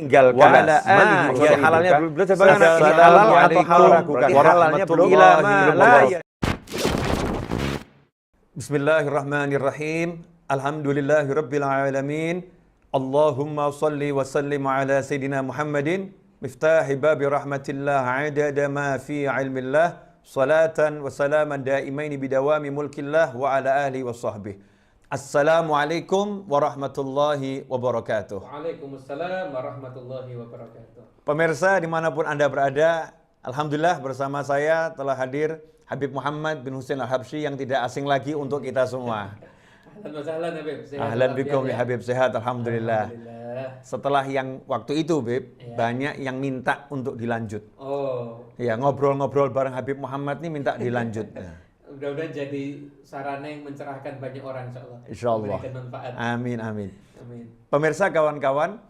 tinggalkan. Ya halalnya belum halal atau haram. Berarti halalnya belum. Bismillahirrahmanirrahim. Alhamdulillahirabbil alamin. Allahumma shalli wa sallim ala sayidina Muhammadin miftahi babi rahmatillah adada ma fi ilmillah. Salatan wa salaman daimaini bidawami mulkillah wa ala alihi wa sahbihi. Assalamualaikum warahmatullahi wabarakatuh. Waalaikumsalam warahmatullahi wabarakatuh. Pemirsa dimanapun Anda berada, Alhamdulillah bersama saya telah hadir Habib Muhammad bin Husain Al-Habsyi yang tidak asing lagi untuk kita semua. Ahlan wa sahlan Habib. Ahlan bikum ya Habib, sehat Alhamdulillah. Setelah yang waktu itu Habib, banyak yang minta untuk dilanjut. Ya, ngobrol-ngobrol bareng Habib Muhammad nih minta dilanjut. Mudah-mudahan jadi sarana yang mencerahkan banyak orang insyaallah. Insyaallah. Manfaat. Amin. Pemirsa kawan-kawan,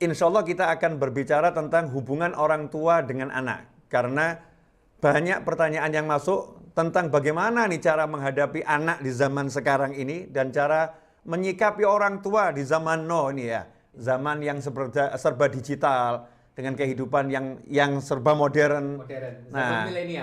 insyaallah kita akan berbicara tentang hubungan orang tua dengan anak. Karena banyak pertanyaan yang masuk tentang bagaimana nih cara menghadapi anak di zaman sekarang ini dan cara menyikapi orang tua di zaman now ini ya. Zaman yang serba digital dengan kehidupan yang serba modern.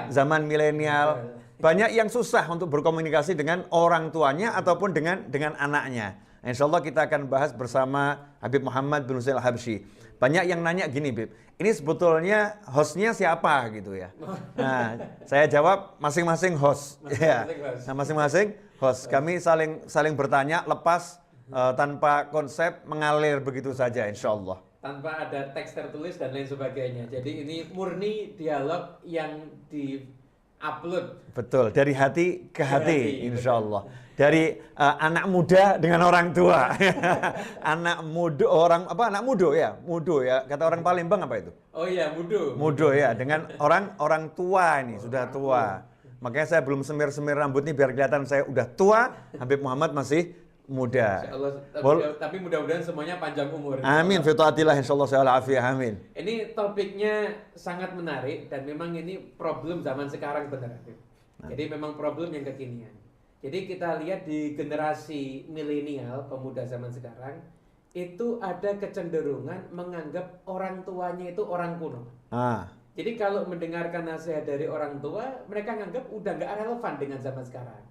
Zaman milenial. Banyak yang susah untuk berkomunikasi dengan orang tuanya ataupun dengan anaknya. Insya Allah kita akan bahas bersama Habib Muhammad bin Husain Al-Habsyi. Banyak yang nanya gini, Bib, ini sebetulnya hostnya siapa gitu ya? Nah, saya jawab masing-masing host. Masing-masing host. Kami saling bertanya lepas tanpa konsep mengalir begitu saja, insya Allah. Tanpa ada teks tertulis dan lain sebagainya. Jadi ini murni dialog yang upload. Betul, dari hati ke hati, insya Allah. Dari anak muda dengan orang tua. Anak mudo ya, kata orang Palembang apa itu? Oh iya, mudo. Mudo ya, dengan orang tua ini, sudah tua. Makanya saya belum semir-semir rambut nih biar kelihatan saya udah tua, Habib Muhammad masih muda. Tapi mudah-mudahan semuanya panjang umur. Amin, fitaatillah insyaallah saya afiyah, amin. Ini topiknya sangat menarik dan memang ini problem zaman sekarang benar. Jadi memang problem yang kekinian. Jadi kita lihat di generasi milenial, pemuda zaman sekarang, itu ada kecenderungan menganggap orang tuanya itu orang kuno. Jadi kalau mendengarkan nasihat dari orang tua, mereka nganggap udah nggak relevan dengan zaman sekarang.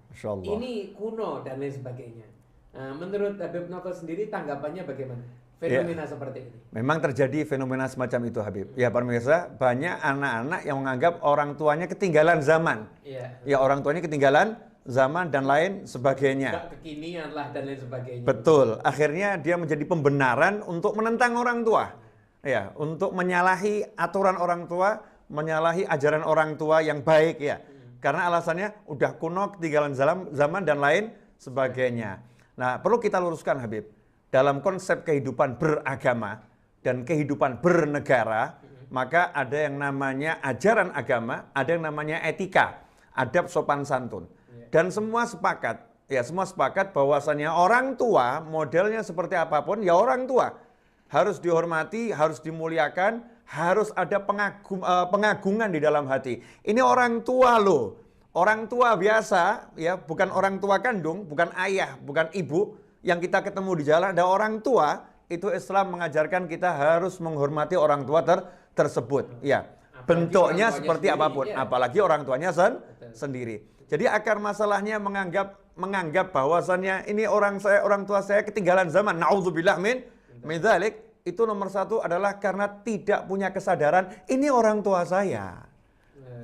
Ini kuno dan lain sebagainya. Nah, menurut Habib Novel sendiri tanggapannya bagaimana? Fenomena seperti ini. Memang terjadi fenomena semacam itu Habib. Ya pemirsa, banyak anak-anak yang menganggap orang tuanya ketinggalan zaman. Ya orang tuanya ketinggalan zaman dan lain sebagainya. Gak kekinian lah dan lain sebagainya. Betul. Akhirnya dia menjadi pembenaran untuk menentang orang tua. Ya, untuk menyalahi aturan orang tua, menyalahi ajaran orang tua yang baik ya. Karena alasannya udah kuno, ketinggalan zaman dan lain sebagainya. Nah, perlu kita luruskan Habib. Dalam konsep kehidupan beragama dan kehidupan bernegara, maka ada yang namanya ajaran agama, ada yang namanya etika, adab sopan santun. Dan semua sepakat bahwasannya orang tua, modelnya seperti apapun, ya orang tua harus dihormati, harus dimuliakan, harus ada pengagungan di dalam hati. Ini orang tua loh. Orang tua biasa, ya bukan orang tua kandung, bukan ayah, bukan ibu, yang kita ketemu di jalan, ada orang tua, itu Islam mengajarkan kita harus menghormati orang tua tersebut. Ya, bentuknya seperti apapun, apalagi orang tuanya sendiri. Jadi akar masalahnya menganggap bahwasannya ini orang tua saya ketinggalan zaman. Na'udzubillah min dzalik. Itu nomor satu adalah karena tidak punya kesadaran ini orang tua saya.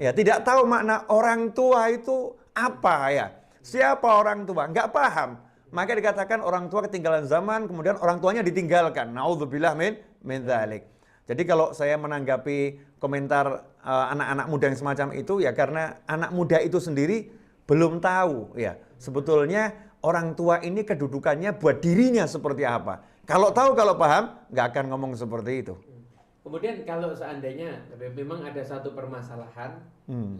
Ya, tidak tahu makna orang tua itu apa ya. Siapa orang tua? Enggak paham. Maka dikatakan orang tua ketinggalan zaman, kemudian orang tuanya ditinggalkan. Na'udzubillah min dzalik. Jadi kalau saya menanggapi komentar anak-anak muda yang semacam itu ya karena anak muda itu sendiri belum tahu ya. Sebetulnya orang tua ini kedudukannya buat dirinya seperti apa. Kalau tahu, kalau paham, nggak akan ngomong seperti itu. Kemudian kalau seandainya memang ada satu permasalahan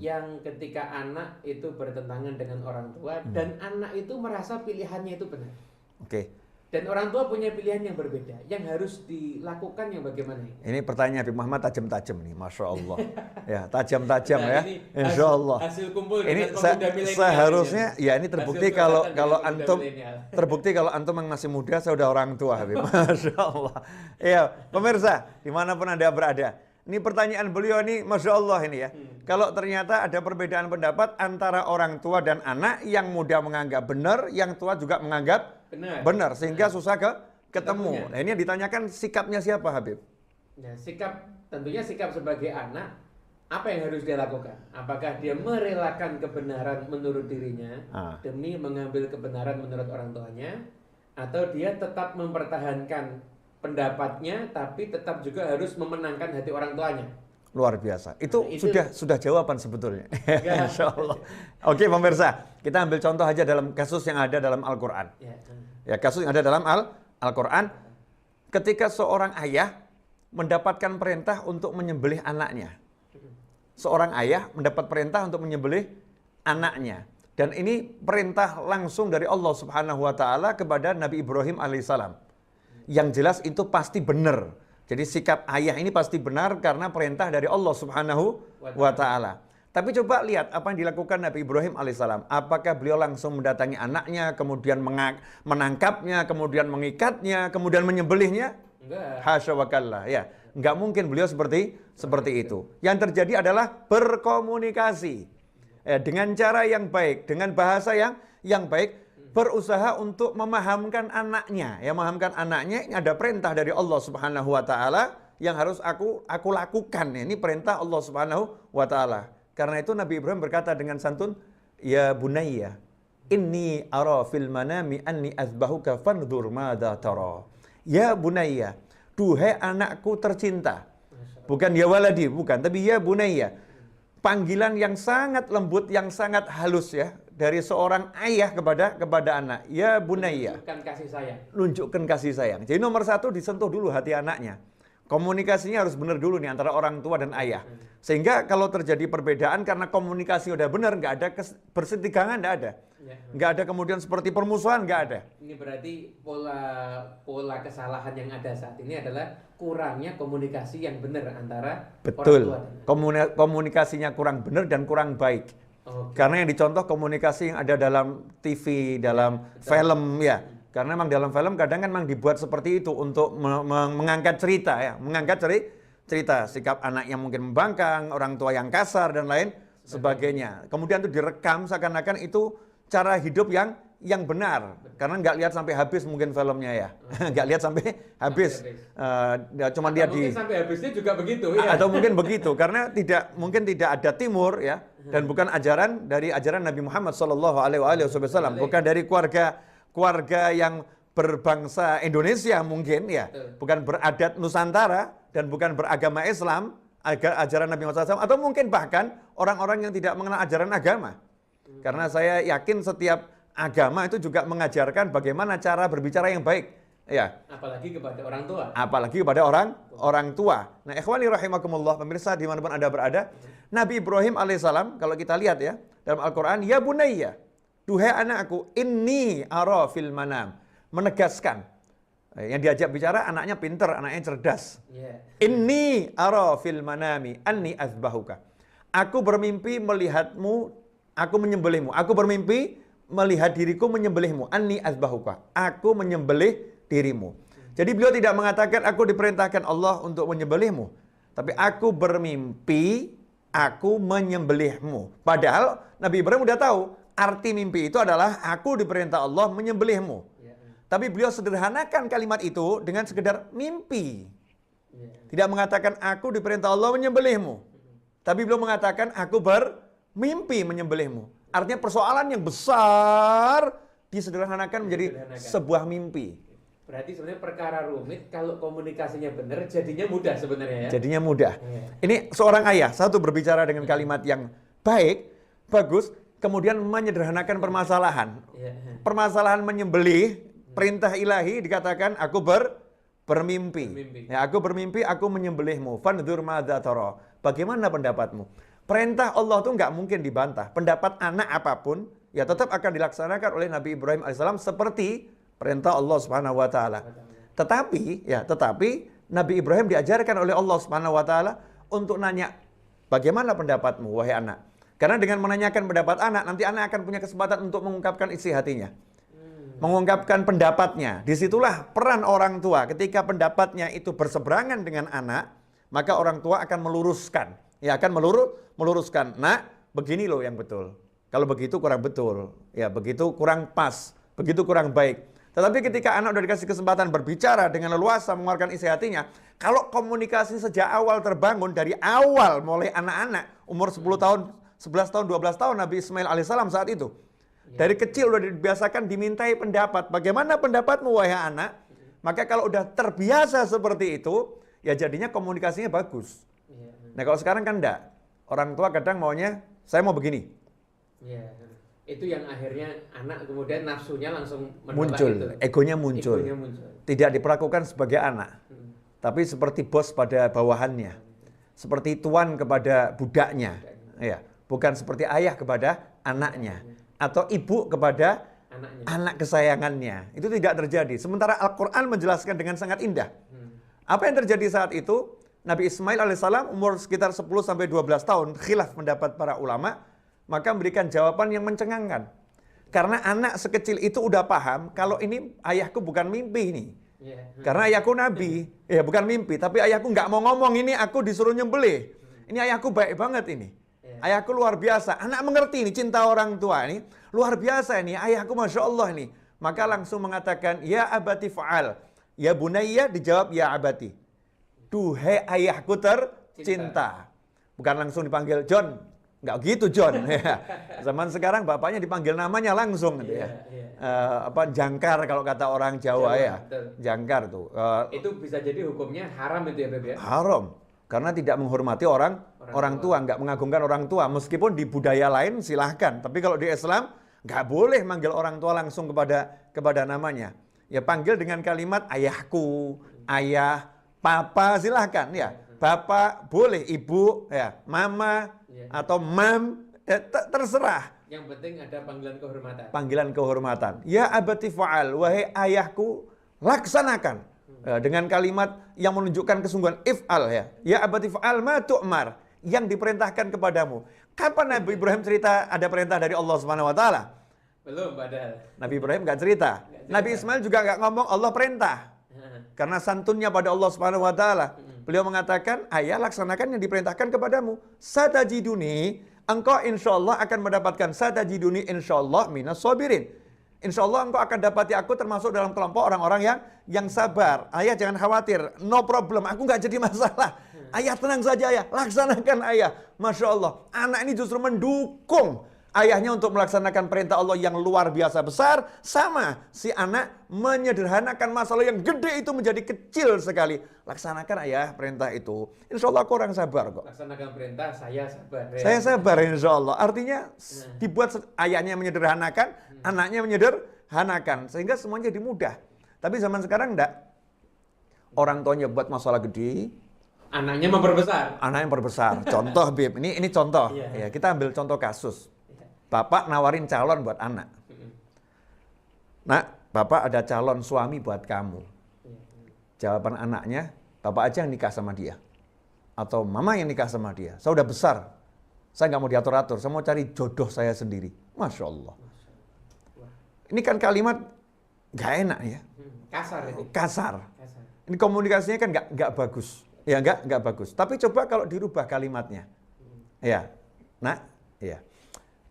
yang ketika anak itu bertentangan dengan orang tua dan anak itu merasa pilihannya itu benar. Oke. Dan orang tua punya pilihan yang berbeda. Yang harus dilakukan yang bagaimana? Ini pertanyaan Habib Muhammad tajam-tajam nih, Masya Allah. Ya, tajam-tajam Nah, ya, ini Insya Allah. hasil kumpul Ini dengan pemuda milenial seharusnya, ini. ya ini terbukti Hasil kalau perbuatan dengan pemuda antum, milenial. terbukti kalau antum yang masih muda, saya udah orang tua Habib. Masya Allah. Ya, pemirsa, dimanapun Anda berada. Ini pertanyaan beliau ini, Masya Allah ini ya. Kalau ternyata ada perbedaan pendapat antara orang tua dan anak, yang muda menganggap benar, yang tua juga menganggap benar. Sehingga susah ketemu. Nah, ini yang ditanyakan sikapnya siapa Habib? Nah, tentunya sikap sebagai anak, apa yang harus dia lakukan? Apakah dia merelakan kebenaran menurut dirinya demi mengambil kebenaran menurut orang tuanya, atau dia tetap mempertahankan pendapatnya tapi tetap juga harus memenangkan hati orang tuanya? Luar biasa. Itu sudah jawaban sebetulnya. Insya Allah. Oke, pemirsa, kita ambil contoh aja dalam kasus yang ada dalam Al-Quran. Ya, kasus yang ada dalam Al-Quran, ketika seorang ayah mendapatkan perintah untuk menyembelih anaknya. Seorang ayah mendapat perintah untuk menyembelih anaknya. Dan ini perintah langsung dari Allah Subhanahu wa Ta'ala kepada Nabi Ibrahim alaihissalam. Yang jelas itu pasti benar. Jadi sikap ayah ini pasti benar karena perintah dari Allah Subhanahu wa Ta'ala. Tapi coba lihat apa yang dilakukan Nabi Ibrahim alaihissalam. Apakah beliau langsung mendatangi anaknya, kemudian menangkapnya, kemudian mengikatnya, kemudian menyembelihnya? Enggak. Hasya wa kalla, ya. Enggak mungkin beliau seperti itu. Yang terjadi adalah berkomunikasi. Dengan cara yang baik, dengan bahasa yang baik, berusaha untuk memahamkan anaknya. Ya, memahamkan anaknya, ini ada perintah dari Allah Subhanahu wa Ta'ala yang harus aku lakukan. Ini perintah Allah Subhanahu wa Ta'ala. Karena itu Nabi Ibrahim berkata dengan santun, "Ya bunayya, inni ara fil manami anni azbahuka fanzur madza tara." Ya bunayya, duhai anakku tercinta. Bukan ya waladi, bukan, tapi ya bunayya. Panggilan yang sangat lembut, yang sangat halus ya dari seorang ayah kepada anak. Ya bunayya. Menunjukkan kasih sayang. Nunjukkan kasih sayang. Jadi nomor satu, disentuh dulu hati anaknya. Komunikasinya harus benar dulu nih antara orang tua dan ayah. Sehingga kalau terjadi perbedaan karena komunikasi udah benar, nggak ada bersentigangan, nggak ada. Nggak ada kemudian seperti permusuhan, nggak ada. Ini berarti pola kesalahan yang ada saat ini adalah kurangnya komunikasi yang benar antara Betul. orang tua dan Komunikasinya kurang benar dan kurang baik. Karena yang dicontoh komunikasi yang ada dalam TV, dalam film ya. Karena memang dalam film kadang kan memang dibuat seperti itu untuk mengangkat cerita ya, mengangkat cerita sikap anak yang mungkin membangkang, orang tua yang kasar dan lain sebagainya. Kemudian itu direkam seakan-akan itu cara hidup yang benar. Karena nggak lihat sampai habis mungkin filmnya ya, nggak lihat sampai habis. Cuma lihat mungkin sampai habisnya juga begitu ya. Atau mungkin begitu karena mungkin tidak ada timur ya, dan bukan ajaran dari ajaran Nabi Muhammad SAW, bukan dari keluarga yang berbangsa Indonesia mungkin ya, bukan beradat Nusantara dan bukan beragama Islam, ajaran Nabi Muhammad SAW, atau mungkin bahkan orang-orang yang tidak mengenal ajaran agama. Karena saya yakin setiap agama itu juga mengajarkan bagaimana cara berbicara yang baik, ya. Apalagi kepada orang tua. Apalagi kepada orang tua. Nah, ikhwani rahimakumullah, pemirsa dimanapun Anda berada, Nabi Ibrahim alaihissalam kalau kita lihat ya dalam Al-Quran, ya bunayya, duhai anakku, inni ara fil manam, menegaskan. Yang diajak bicara anaknya pinter, anaknya cerdas. Inni ara fil manami anni azbahuka. Aku bermimpi melihatmu, aku menyembelihmu. Aku bermimpi melihat diriku menyembelihmu. Anni azbahuka. Aku menyembelih dirimu. Jadi beliau tidak mengatakan aku diperintahkan Allah untuk menyembelihmu. Tapi aku bermimpi, aku menyembelihmu. Padahal Nabi Ibrahim sudah tahu arti mimpi itu adalah aku diperintah Allah menyembelihmu. Tapi beliau sederhanakan kalimat itu dengan sekedar mimpi. Tidak mengatakan aku diperintah Allah menyembelihmu. Tapi beliau mengatakan aku bermimpi menyembelihmu. Artinya persoalan yang besar disederhanakan menjadi sebuah mimpi. Berarti sebenarnya perkara rumit, kalau komunikasinya benar jadinya mudah sebenarnya ya. Jadinya mudah. Ini seorang ayah, satu berbicara dengan kalimat yang baik, bagus, kemudian menyederhanakan permasalahan. Permasalahan menyembelih, perintah ilahi dikatakan aku bermimpi. Ya, aku bermimpi, aku menyembelihmu. Fandzur madza tara. Bagaimana pendapatmu? Perintah Allah itu nggak mungkin dibantah. Pendapat anak apapun, ya tetap akan dilaksanakan oleh Nabi Ibrahim AS seperti perintah Allah Subhanahu wa taala. Tetapi Nabi Ibrahim diajarkan oleh Allah Subhanahu wa taala untuk nanya, "Bagaimana pendapatmu wahai anak?" Karena dengan menanyakan pendapat anak, nanti anak akan punya kesempatan untuk mengungkapkan isi hatinya. Mengungkapkan pendapatnya. Disitulah peran orang tua. Ketika pendapatnya itu berseberangan dengan anak, maka orang tua akan meluruskan. Ya, akan meluruskan. Nak, begini loh yang betul. Kalau begitu kurang betul. Ya, begitu kurang pas. Begitu kurang baik. Tetapi ketika anak sudah dikasih kesempatan berbicara dengan leluasa, mengeluarkan isi hatinya, kalau komunikasi sejak awal terbangun, dari awal mulai anak-anak, umur 10 tahun, 11 tahun, 12 tahun Nabi Ismail alaihissalam saat itu. Dari kecil sudah dibiasakan dimintai pendapat. Bagaimana pendapatmu wahai anak? Maka kalau udah terbiasa seperti itu, ya jadinya komunikasinya bagus. Nah kalau sekarang kan enggak. Orang tua kadang maunya, saya mau begini. Ya, itu yang akhirnya anak kemudian nafsunya langsung muncul, itu. egonya muncul. Tidak diperlakukan sebagai anak, tapi seperti bos pada bawahannya, seperti tuan kepada budaknya, ya, bukan seperti ayah kepada anaknya, atau ibu kepada anak kesayangannya. Itu tidak terjadi. Sementara Al-Quran menjelaskan dengan sangat indah. Apa yang terjadi saat itu? Nabi Ismail alaihissalam umur sekitar 10-12 tahun, khilaf pendapat para ulama, maka memberikan jawaban yang mencengangkan. Karena anak sekecil itu udah paham kalau ini ayahku bukan mimpi ini. Karena ayahku nabi, ya bukan mimpi, tapi ayahku nggak mau ngomong, ini aku disuruh nyembelih. Ini ayahku baik banget ini. Ayahku luar biasa. Anak mengerti ini cinta orang tua ini luar biasa ini. Ayahku masya Allah ini. Maka langsung mengatakan ya abati fa'al. Ya bunayya dijawab ya abati. Duhai ayahku tercinta. Bukan langsung dipanggil John. Nggak gitu John. Zaman sekarang bapaknya dipanggil namanya langsung. Jangkar kalau kata orang Jawa ya. Betul. Jangkar tuh. Itu bisa jadi hukumnya haram itu ya Beb ya? Haram. Karena tidak menghormati orang tua, nggak mengagungkan orang tua. Meskipun di budaya lain silahkan, tapi kalau di Islam nggak boleh manggil orang tua langsung kepada namanya. Ya panggil dengan kalimat ayahku, ayah, papa silahkan ya. Bapak boleh, ibu, ya, mama atau mam, terserah. Yang penting ada panggilan kehormatan. Panggilan kehormatan. Ya abati fa'al, wahai ayahku, laksanakan. Dengan kalimat yang menunjukkan kesungguhan, if'al ya. Ya abati fa'al ma tu'mar, yang diperintahkan kepadamu. Kapan Nabi Ibrahim cerita ada perintah dari Allah Subhanahu wa taala? Belum padahal. Nabi Ibrahim nggak cerita. Nabi Ismail juga nggak ngomong Allah perintah. Karena santunnya pada Allah Subhanahu wa taala. Beliau mengatakan, ayah laksanakan yang diperintahkan kepadamu. Satajiduni, engkau insyaallah akan mendapatkan satajiduni insyaallah minas sabirin. Insya Allah engkau akan dapati aku termasuk dalam kelompok orang-orang yang sabar. Ayah jangan khawatir, no problem, aku nggak jadi masalah. Ayah tenang saja ayah, laksanakan ayah. Masya Allah, anak ini justru mendukung ayahnya untuk melaksanakan perintah Allah yang luar biasa besar. Sama, si anak menyederhanakan masalah yang gede itu menjadi kecil sekali. Laksanakan ayah perintah itu. Insya Allah aku orang sabar kok. Laksanakan perintah, saya sabar. Ya. Saya sabar insya Allah. Artinya dibuat ayahnya menyederhanakan, anaknya menyederhanakan. Sehingga semuanya jadi mudah. Tapi zaman sekarang enggak. Orang tuanya buat masalah gede, anaknya memperbesar. Anaknya memperbesar. Contoh Bib, ini contoh. Ya, kita ambil contoh kasus. Bapak nawarin calon buat anak. Nak, bapak ada calon suami buat kamu. Jawaban anaknya, bapak aja yang nikah sama dia. Atau mama yang nikah sama dia. Saya udah besar. Saya nggak mau diatur-atur. Saya mau cari jodoh saya sendiri. Masya Allah. Ini kan kalimat nggak enak ya. Kasar ini. Kasar. Ini komunikasinya kan nggak bagus. Ya nggak bagus. Tapi coba kalau dirubah kalimatnya. Ya, nak, ya.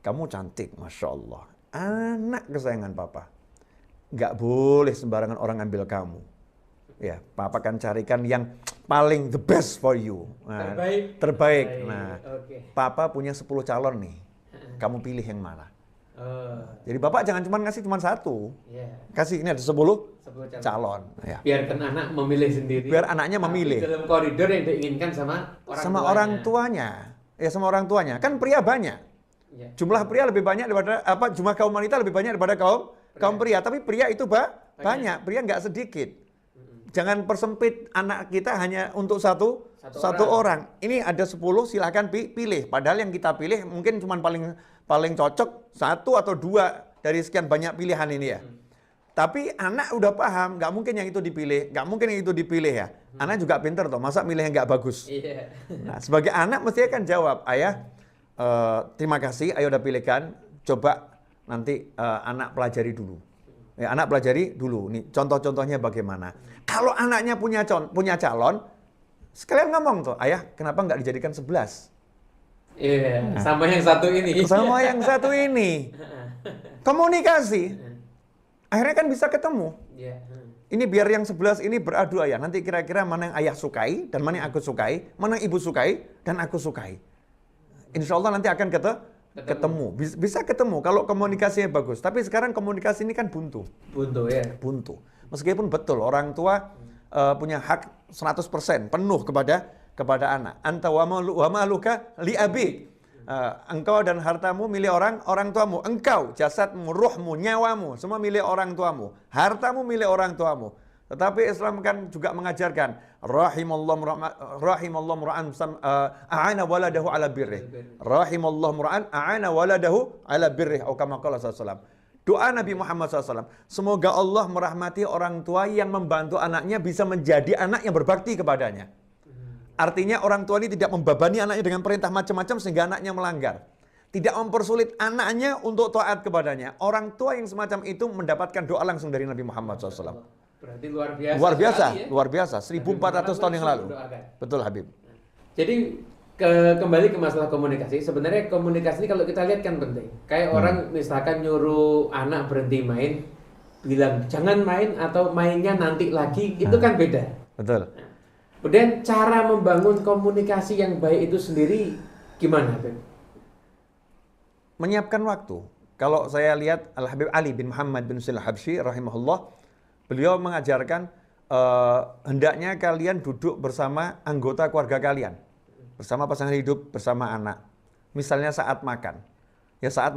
Kamu cantik, Masya Allah. Anak kesayangan papa. Nggak boleh sembarangan orang ambil kamu. Ya, papa akan carikan yang paling the best for you. Nah, terbaik. Nah, papa punya 10 calon nih. Kamu pilih yang mana? Jadi bapak jangan cuma ngasih cuma satu. Kasih ini ada 10 calon. Ya. Biarkan anak memilih sendiri. Biar anaknya memilih. Dalam koridor yang diinginkan sama orang tuanya. Ya sama orang tuanya. Kan pria banyak. Jumlah pria lebih banyak daripada jumlah kaum wanita lebih banyak daripada kaum pria. Tapi pria itu banyak. Pria nggak sedikit. Jangan persempit anak kita hanya untuk satu orang. Ini ada 10, silakan pilih. Padahal yang kita pilih mungkin cuma paling cocok 1 atau 2 dari sekian banyak pilihan ini ya. Tapi anak udah paham, nggak mungkin yang itu dipilih, nggak mungkin yang itu dipilih ya. Anak juga pinter toh, masa milih yang nggak bagus. Iya. Nah, sebagai anak mesti akan jawab, ayah, terima kasih, ayah udah pilihkan, coba nanti anak pelajari dulu. Ya, anak pelajari dulu. Nih contoh-contohnya bagaimana. Kalau anaknya punya calon, sekalian ngomong tuh, ayah, kenapa nggak dijadikan 11? Iya, sama yang satu ini. Sama yang satu ini. Komunikasi. Akhirnya kan bisa ketemu. Iya. Ini biar yang 11 ini beradu ayah. Nanti kira-kira mana yang ayah sukai dan mana yang aku sukai, mana yang ibu sukai dan aku sukai. Insya Allah nanti akan ketemu. Bisa ketemu kalau komunikasinya bagus. Tapi sekarang komunikasi ini kan buntu. Buntu ya. Buntu. Meskipun betul orang tua punya hak 100% penuh kepada anak. Anta wa maluka li abik. Engkau dan hartamu milik orang tuamu. Engkau, jasadmu, ruhmu, nyawamu, semua milik orang tuamu. Hartamu milik orang tuamu. Tetapi Islam kan juga mengajarkan rahimallahu mura'an a'ana waladahu ala birrih. Rahimallahu mura'an a'ana waladahu ala birrih. Atau kama qala sallallahu. Doa Nabi Muhammad SAW. Semoga Allah merahmati orang tua yang membantu anaknya bisa menjadi anak yang berbakti kepadanya. Artinya orang tua ini tidak membebani anaknya dengan perintah macam-macam sehingga anaknya melanggar. Tidak mempersulit anaknya untuk taat kepadanya. Orang tua yang semacam itu mendapatkan doa langsung dari Nabi Muhammad SAW. Berarti luar biasa. Luar biasa, sekali, ya? luar biasa. 1400 tahun yang lalu. Doakan. Betul Habib. Jadi kembali ke masalah komunikasi. Sebenarnya komunikasi ini kalau kita lihat kan penting. Kayak orang misalkan nyuruh anak berhenti main, bilang jangan main atau mainnya nanti lagi, itu kan beda. Betul. Kemudian cara membangun komunikasi yang baik itu sendiri gimana, Habib? Menyiapkan waktu. Kalau saya lihat Al-Habib Ali bin Muhammad bin Sulaiman Habsyi rahimahullah, beliau mengajarkan hendaknya kalian duduk bersama anggota keluarga kalian. Bersama pasangan hidup, bersama anak. Misalnya saat makan. Ya saat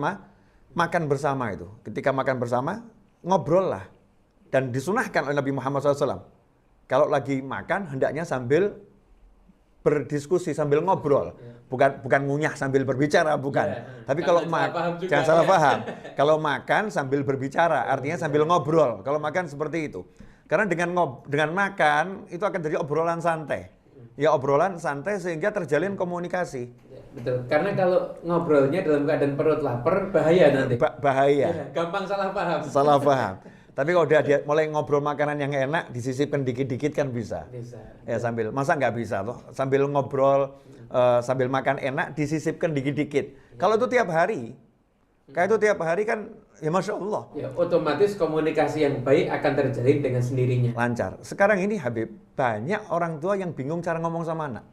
makan bersama itu. Ketika makan bersama, ngobrol lah. Dan disunahkan oleh Nabi Muhammad SAW. Kalau lagi makan, hendaknya sambil berdiskusi, sambil ngobrol. Bukan ngunyah sambil berbicara, bukan. Tapi kalau jangan salah paham. Kalau makan sambil berbicara, artinya sambil ngobrol. Kalau makan seperti itu. Karena dengan makan, itu akan jadi obrolan santai. Ya obrolan santai sehingga terjalin komunikasi. Betul. Karena kalau ngobrolnya dalam keadaan perut lapar, bahaya nanti. Bahaya. Ya, gampang salah paham. Salah paham. Tapi kalau dia mulai ngobrol makanan yang enak, disisipkan dikit-dikit kan bisa. Bisa. Ya sambil, masa nggak bisa toh? Sambil ngobrol, sambil makan enak, disisipkan dikit-dikit. Kalau itu tiap hari, kayak itu tiap hari kan, ya Masya Allah. Ya, otomatis komunikasi yang baik akan terjalin dengan sendirinya. Lancar. Sekarang ini Habib, banyak orang tua yang bingung cara ngomong sama anak.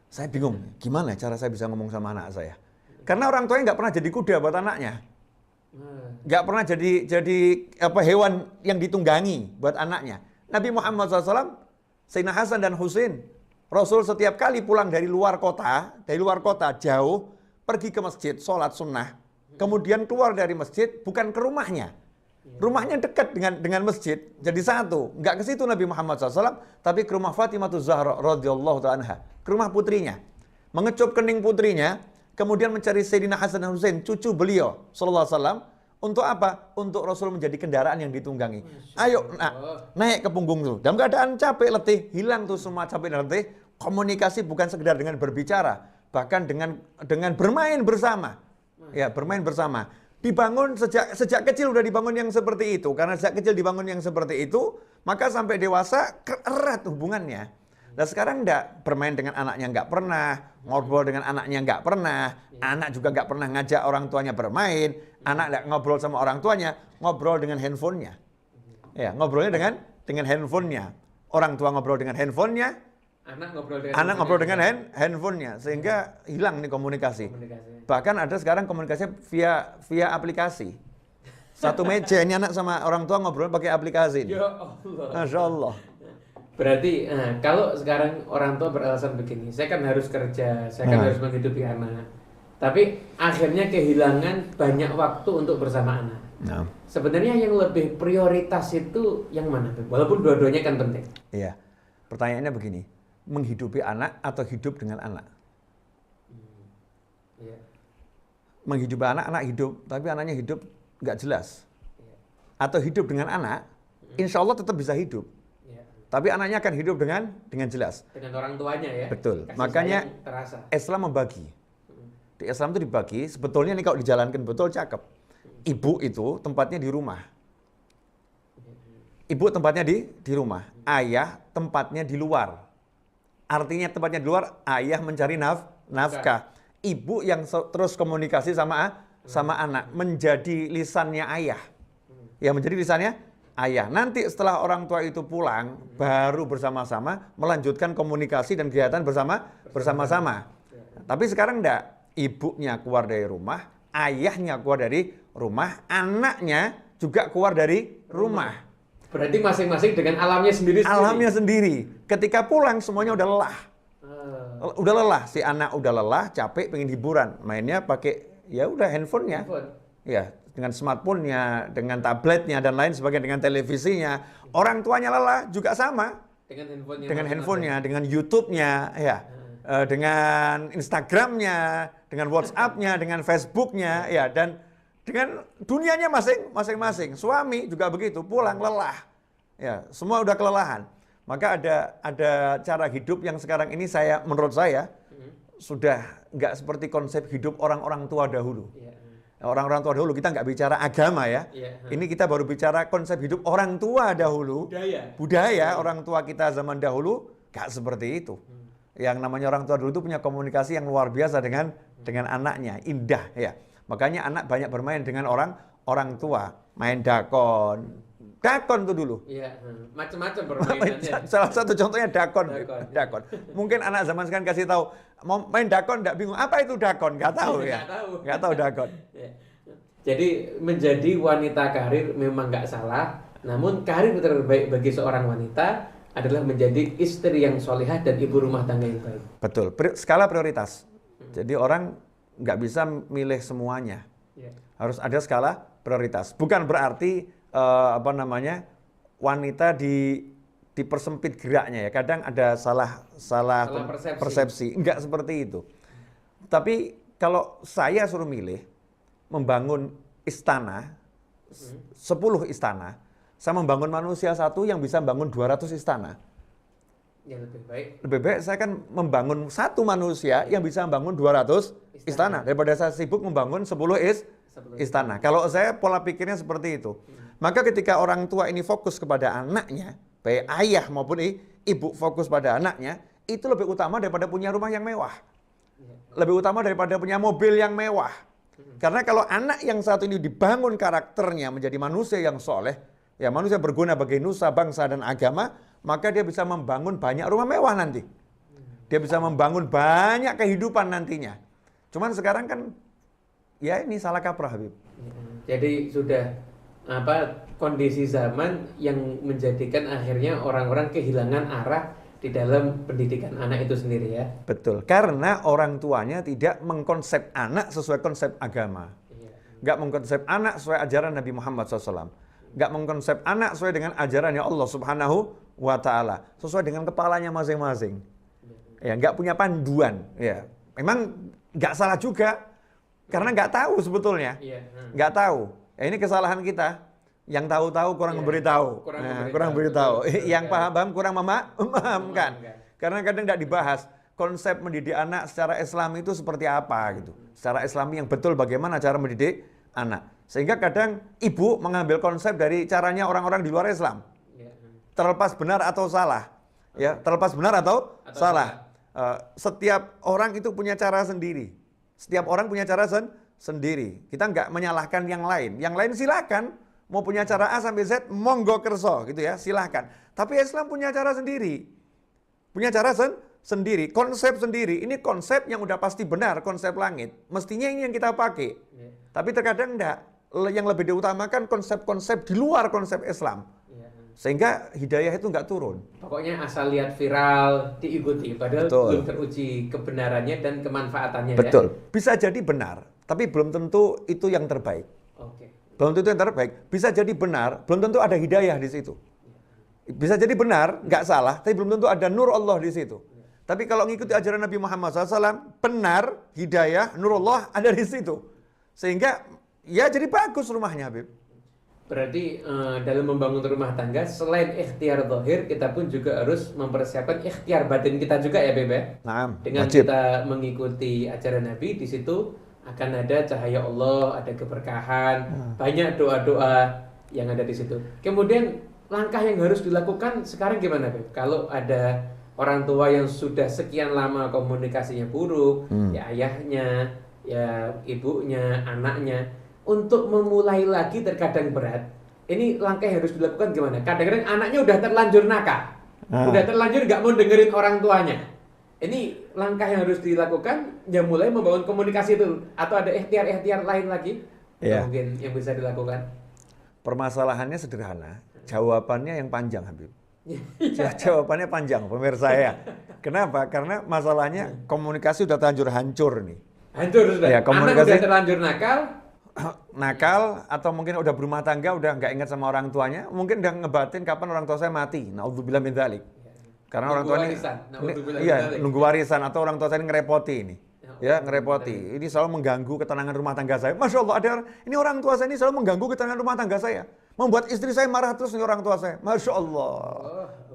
Saya bingung, gimana cara saya bisa ngomong sama anak saya? Karena orang tuanya nggak pernah jadi kuda buat anaknya. Nggak pernah jadi hewan yang ditunggangi buat anaknya. Nabi Muhammad SAW, Sayyidina Hasan dan Husain, Rasul setiap kali pulang dari luar kota jauh, pergi ke masjid, sholat sunnah, kemudian keluar dari masjid, bukan ke rumahnya. Rumahnya dekat dengan masjid, jadi satu. Nggak ke situ Nabi Muhammad SAW, tapi ke rumah Fatimah Zahra radhiyallahu ta'ala anha, ke rumah putrinya. Mengecup kening putrinya, kemudian mencari Sayyidina Hasan dan Husain, cucu beliau sallallahu alaihi wasallam. Untuk apa? Untuk Rasul menjadi kendaraan yang ditunggangi. Ayo, naik ke punggung tuh. Dalam keadaan capek, letih, hilang tuh semua capek dan letih. Komunikasi bukan sekedar dengan berbicara, bahkan dengan bermain bersama. Ya, bermain bersama. Dibangun sejak kecil udah dibangun yang seperti itu. Karena sejak kecil dibangun yang seperti itu, maka sampai dewasa erat hubungannya. Nah sekarang enggak, bermain dengan anaknya enggak pernah, ngobrol dengan anaknya enggak pernah, anak juga enggak pernah ngajak orang tuanya bermain, anak enggak ngobrol sama orang tuanya, ngobrol dengan handphonenya. Ya, ngobrolnya dengan handphonenya. Orang tua ngobrol dengan handphonenya, anak ngobrol dengan handphonenya, sehingga hilang nih komunikasi. Bahkan ada sekarang komunikasi via aplikasi. Satu meja ini anak sama orang tua ngobrol pakai aplikasi. Ya Allah. Masya Allah. Berarti kalau sekarang orang tua beralasan begini, saya kan harus kerja, saya kan harus menghidupi anak. Tapi akhirnya kehilangan banyak waktu untuk bersama anak. Nah. Sebenarnya yang lebih prioritas itu yang mana? Walaupun dua-duanya kan penting. Iya. Pertanyaannya begini, menghidupi anak atau hidup dengan anak? Iya. Menghidupi anak hidup, tapi anaknya hidup nggak jelas. Iya. atau hidup dengan anak, insya Allah tetap bisa hidup. Ya. Tapi anaknya akan hidup dengan jelas. Dengan orang tuanya ya. Betul. Kasih Makanya sayang terasa. Islam membagi. Di Islam itu dibagi, sebetulnya nih kalau dijalankan betul cakep. Ibu itu tempatnya di rumah. Ibu tempatnya di rumah. Ayah tempatnya di luar. Artinya tempatnya di luar, ayah mencari nafkah. Ibu yang terus komunikasi sama anak, menjadi lisannya ayah. Ya, menjadi lisannya ayah. Nanti setelah orang tua itu pulang, baru bersama-sama melanjutkan komunikasi dan kegiatan bersama-sama. Tapi sekarang enggak. Ibunya keluar dari rumah, ayahnya keluar dari rumah, anaknya juga keluar dari rumah. Berarti masing-masing dengan alamnya sendiri. Alamnya sendiri. Ketika pulang semuanya udah lelah. Udah lelah, si anak udah lelah, capek, pengen hiburan. Mainnya pakai ya udah handphonenya. Ya, dengan smartphone-nya, dengan tabletnya dan lain sebagainya, dengan televisinya. Orang tuanya lelah juga sama. Dengan handphonenya, dengan YouTube-nya, ya. Dengan Instagram-nya, dengan WhatsApp-nya, dengan Facebook-nya, ya, dan dengan dunianya masing-masing. Suami juga begitu, pulang lelah. Ya, semua udah kelelahan. Maka ada cara hidup yang sekarang ini menurut saya sudah nggak seperti konsep hidup orang-orang tua dahulu. Orang-orang tua dahulu kita nggak bicara agama ya. Ini kita baru bicara konsep hidup orang tua dahulu. Budaya orang tua kita zaman dahulu nggak seperti itu. Yang namanya orang tua dulu itu punya komunikasi yang luar biasa dengan anaknya, indah ya. Makanya anak banyak bermain dengan orang tua, main dakon tuh dulu. Iya, macam-macam permainannya. Salah satu contohnya dakon. Mungkin anak zaman sekarang kasih tahu mau main dakon enggak bingung apa itu dakon, enggak tahu ya. Enggak tahu dakon. Ya. Jadi menjadi wanita karir memang enggak salah, namun karir terbaik bagi seorang wanita adalah menjadi istri yang solihah dan ibu rumah tangga yang baik. Betul, skala prioritas. Jadi orang nggak bisa milih semuanya. Harus ada skala prioritas. Bukan berarti wanita dipersempit geraknya ya. Kadang ada salah persepsi. Enggak seperti itu. Tapi kalau saya suruh milih membangun istana 10 istana, saya membangun manusia satu yang bisa membangun 200 istana. Ya, lebih baik saya kan membangun satu manusia yang bisa membangun 200 istana daripada saya sibuk membangun 10 istana. Kalau saya pola pikirnya seperti itu. Maka ketika orang tua ini fokus kepada anaknya, baik ayah maupun ibu fokus pada anaknya, itu lebih utama daripada punya rumah yang mewah. Lebih utama daripada punya mobil yang mewah. Karena kalau anak yang satu ini dibangun karakternya menjadi manusia yang soleh, ya manusia berguna bagi nusa, bangsa, dan agama, maka dia bisa membangun banyak rumah mewah nanti. Dia bisa membangun banyak kehidupan nantinya. Cuman sekarang kan, ya ini salah kaprah Habib. Jadi sudah kondisi zaman yang menjadikan akhirnya orang-orang kehilangan arah di dalam pendidikan anak itu sendiri ya. Betul, karena orang tuanya tidak mengkonsep anak sesuai konsep agama. Nggak mengkonsep anak sesuai ajaran Nabi Muhammad SAW. Nggak mengkonsep anak sesuai dengan ajarannya Allah Subhanahu wa Ta'ala. Sesuai dengan kepalanya masing-masing. Ya, nggak punya panduan. Ya, memang nggak salah juga. Karena nggak tahu sebetulnya. Nggak tahu. Ya, ini kesalahan kita. Yang tahu-tahu kurang memberitahu. Kurang memberitahu. Yang paham-paham kurang memahamkan. Karena kadang nggak dibahas. Konsep mendidik anak secara Islam itu seperti apa gitu. Secara Islami yang betul bagaimana cara mendidik anak. Sehingga kadang ibu mengambil konsep dari caranya orang-orang di luar Islam. Terlepas benar atau salah. Ya, terlepas benar atau salah. Setiap orang itu punya cara sendiri. Setiap orang punya cara sendiri. Kita nggak menyalahkan yang lain. Yang lain silakan. Mau punya cara A sampai Z, monggo kerso gitu ya, silakan. Tapi Islam punya cara sendiri. Punya cara sendiri, konsep sendiri. Ini konsep yang udah pasti benar, konsep langit. Mestinya ini yang kita pakai. Tapi terkadang enggak. Yang lebih diutamakan konsep-konsep di luar konsep Islam. Sehingga hidayah itu enggak turun. Pokoknya asal lihat viral, diikuti. Padahal belum teruji kebenarannya dan kemanfaatannya. Betul. Ya? Bisa jadi benar, tapi belum tentu itu yang terbaik. Belum tentu yang terbaik. Bisa jadi benar, belum tentu ada hidayah di situ. Bisa jadi benar, enggak salah, tapi belum tentu ada nur Allah di situ. Tapi kalau ngikuti ajaran Nabi Muhammad SAW, benar, hidayah, nurullah ada di situ. Sehingga ya jadi bagus rumahnya Habib. Berarti dalam membangun rumah tangga selain ikhtiar zahir, kita pun juga harus mempersiapkan ikhtiar batin kita juga ya, Bebe. Nah, Dengan wajib. kita mengikuti ajaran Nabi, di situ akan ada cahaya Allah, ada keberkahan, banyak doa-doa yang ada di situ. Kemudian langkah yang harus dilakukan sekarang gimana, Beb? Kalau ada orang tua yang sudah sekian lama komunikasinya buruk, ya ayahnya, ya ibunya, anaknya, untuk memulai lagi terkadang berat. Ini langkah yang harus dilakukan gimana? Kadang-kadang anaknya udah terlanjur nakal, udah terlanjur nggak mau dengerin orang tuanya. Ini langkah yang harus dilakukan, ya mulai membangun komunikasi itu, atau ada ikhtiar-ikhtiar lain lagi Iya. mungkin yang bisa dilakukan. Permasalahannya sederhana, jawabannya yang panjang, Habib. Jawabannya panjang, pemirsa ya. Kenapa? Karena masalahnya komunikasi udah terlanjur hancur nih. Hancur sudah. Ya, Anak komunikasi- udah terlanjur nakal, Nakal atau mungkin udah berumah tangga, udah nggak ingat sama orang tuanya, mungkin udah ngebatin kapan orang tua saya mati. Naudzubillah min dzalik. Karena orang Nunggu tua ini, warisan. Naudzubillah min iya, dzalik. nunggu warisan atau orang tua saya ini ngerepoti ini. Ya, Ya, ngerepoti. Ini selalu mengganggu ketenangan rumah tangga saya. Masya Allah, ini orang tua saya ini selalu mengganggu ketenangan rumah tangga saya. Membuat istri saya marah terus nih orang tua saya. Masya Allah.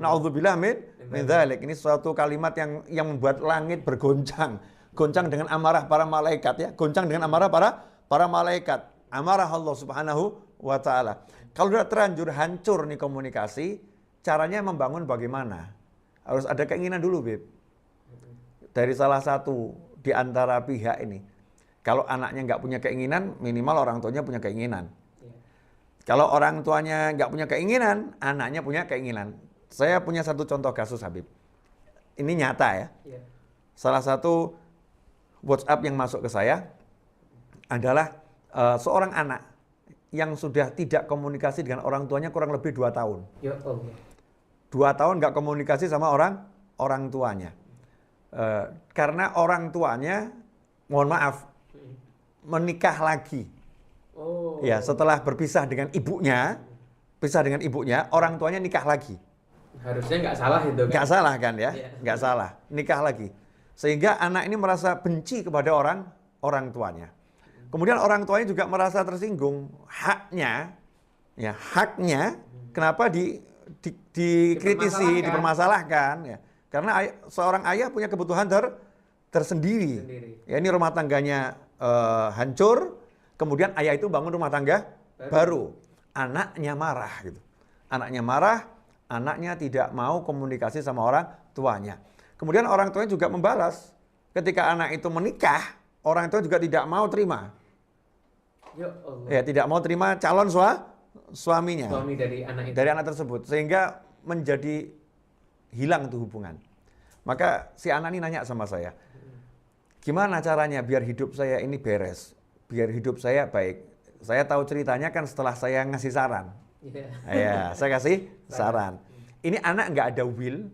Naudzubillah min dzalik. Ini suatu kalimat yang membuat langit bergoncang. Goncang dengan amarah para malaikat ya. Goncang dengan amarah para malaikat. Amarah Allah Subhanahu wa taala. Kalau sudah terlanjur hancur nih komunikasi, caranya membangun bagaimana? Harus ada keinginan dulu, Beb. Dari salah satu di antara pihak ini. Kalau anaknya nggak punya keinginan, minimal orang tuanya punya keinginan. Kalau orang tuanya nggak punya keinginan, anaknya punya keinginan. Saya punya satu contoh kasus, Habib. Ini nyata ya. Iya. Salah satu WhatsApp yang masuk ke saya adalah seorang anak yang sudah tidak komunikasi dengan orang tuanya kurang lebih 2 tahun. Ya Allah. 2 tahun nggak komunikasi sama orang tuanya. Karena orang tuanya, mohon maaf, menikah lagi. Oh. Ya, setelah berpisah dengan ibunya, orang tuanya nikah lagi. Harusnya nggak salah itu kan? Nggak salah kan ya? Iya. Nggak salah, nikah lagi. Sehingga anak ini merasa benci kepada orang tuanya. Kemudian orang tuanya juga merasa tersinggung. Haknya, kenapa dikritisi, dipermasalahkan? Ya. Karena seorang ayah punya kebutuhan tersendiri. Ya, ini rumah tangganya hancur, kemudian ayah itu bangun rumah tangga baru. Anaknya marah gitu. Anaknya marah, anaknya tidak mau komunikasi sama orang tuanya. Kemudian orang tuanya juga membalas. Ketika anak itu menikah, orang tua juga tidak mau terima. Ya Allah. Ya, tidak mau terima calon suaminya. Suami dari anak itu. Dari anak tersebut. Sehingga menjadi hilang itu hubungan. Maka si anak ini nanya sama saya, gimana caranya biar hidup saya ini beres? Biar hidup saya baik. Saya tahu ceritanya kan setelah saya ngasih saran. Iya. Ya, saya kasih saran. Ini anak nggak ada will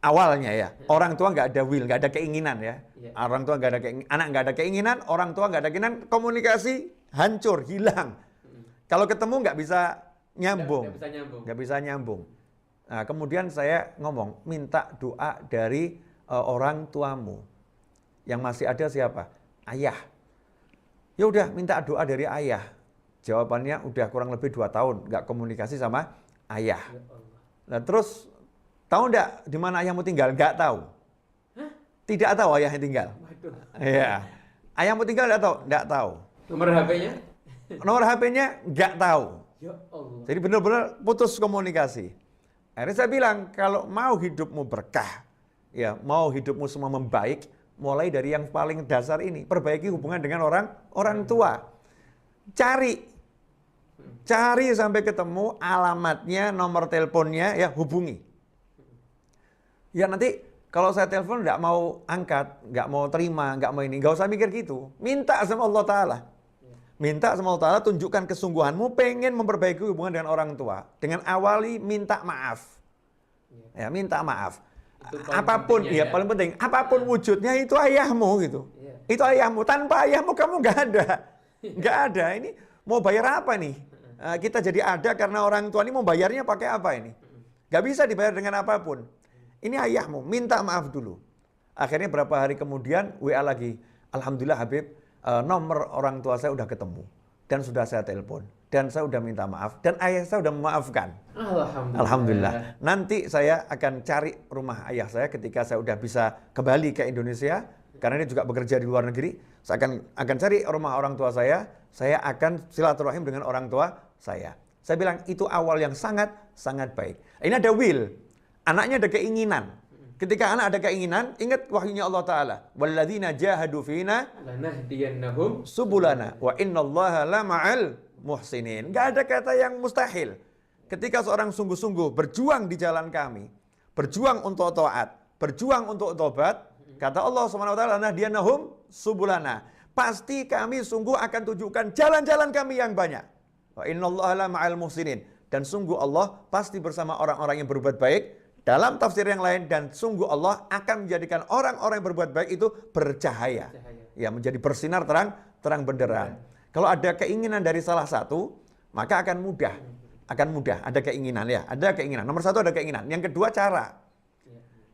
awalnya ya. Orang tua nggak ada will, nggak ada keinginan ya. Iya. Orang tua nggak ada keinginan, anak nggak ada keinginan, orang tua nggak ada keinginan, komunikasi hancur, hilang. Kalau ketemu nggak bisa nyambung. Nggak bisa nyambung. Nggak bisa nyambung. Nah, kemudian saya ngomong, minta doa dari orang tuamu. Yang masih ada siapa? Ayah. Ya udah, minta doa dari ayah. Jawabannya udah kurang lebih 2 tahun nggak komunikasi sama ayah. Ya Allah. Nah terus, tahu nggak di mana ayahmu tinggal? Nggak tahu. Hah? Tidak tahu ayahnya tinggal. Waduh. Iya. Ayahmu tinggal nggak tahu? Nggak tahu. Nomor HP-nya? Nomor HP-nya nggak tahu. Ya Allah. Jadi benar-benar putus komunikasi. Akhirnya saya bilang, kalau mau hidupmu berkah, ya mau hidupmu semua membaik, mulai dari yang paling dasar ini, perbaiki hubungan dengan orang tua. Cari sampai ketemu alamatnya, nomor teleponnya, ya hubungi. Ya nanti kalau saya telepon nggak mau angkat, nggak mau terima, nggak mau ini, nggak usah mikir gitu. Minta sama Allah Ta'ala. Minta sama Allah Ta'ala, tunjukkan kesungguhanmu pengen memperbaiki hubungan dengan orang tua. Dengan awali minta maaf. Ya, minta maaf. Itu paling Apapun, pentingnya ya ya. paling penting, apapun wujudnya itu ayahmu gitu. Iya. Itu ayahmu, tanpa ayahmu kamu nggak ada. Nggak ada, ini mau bayar apa nih? Kita jadi ada karena orang tua ini mau bayarnya pakai apa ini? Nggak bisa dibayar dengan apapun. Ini ayahmu, minta maaf dulu. Akhirnya berapa hari kemudian WA lagi. Alhamdulillah Habib, nomor orang tua saya udah ketemu. dan sudah saya telepon dan saya sudah minta maaf dan ayah saya sudah memaafkan. Alhamdulillah. Nanti saya akan cari rumah ayah saya ketika saya sudah bisa kembali ke Indonesia karena dia juga bekerja di luar negeri. Saya akan cari rumah orang tua saya akan silaturahim dengan orang tua saya. Saya bilang itu awal yang sangat baik. Ini ada will, anaknya ada keinginan. Ketika anak ada keinginan, ingat wahyunya Allah Ta'ala. Walladzina jahadu fina lanahdiyannahum subulana wa innallaha lama'al muhsinin. Gak ada kata yang mustahil. Ketika seorang sungguh-sungguh berjuang di jalan kami, berjuang untuk taat, berjuang untuk tobat, kata Allah Subhanahu wa taala, lanahdiyannahum subulana. Pasti kami sungguh akan tunjukkan jalan-jalan kami yang banyak. Wa innallaha lama'al muhsinin. Dan sungguh Allah pasti bersama orang-orang yang berbuat baik. Dalam tafsir yang lain, dan sungguh Allah akan menjadikan orang-orang yang berbuat baik itu bercahaya. Ya, menjadi bersinar terang benderang. Kalau ada keinginan dari salah satu, maka akan mudah. Ada keinginan ya, ada keinginan. Nomor satu ada keinginan. Yang kedua cara.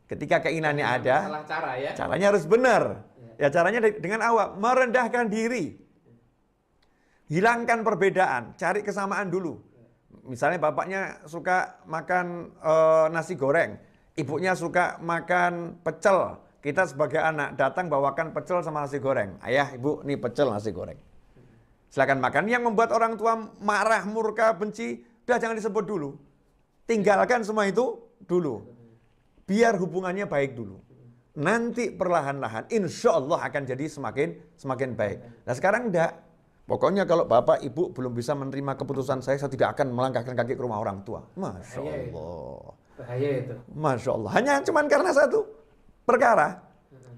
Ketika keinginannya ada, cara ya. Caranya harus benar. Ya, caranya dengan awal merendahkan diri. Hilangkan perbedaan, cari kesamaan dulu. Misalnya bapaknya suka makan nasi goreng, ibunya suka makan pecel. Kita sebagai anak datang bawakan pecel sama nasi goreng. Ayah, ibu, nih pecel nasi goreng. Silakan makan. Yang membuat orang tua marah, murka, benci, udah jangan disebut dulu. Tinggalkan semua itu dulu. Biar hubungannya baik dulu. Nanti perlahan-lahan insya Allah akan jadi semakin baik. Nah sekarang enggak. Pokoknya kalau bapak, ibu belum bisa menerima keputusan saya tidak akan melangkahkan kaki ke rumah orang tua. Masya Allah. Bahaya itu. Masya Allah. Hanya cuman karena satu perkara.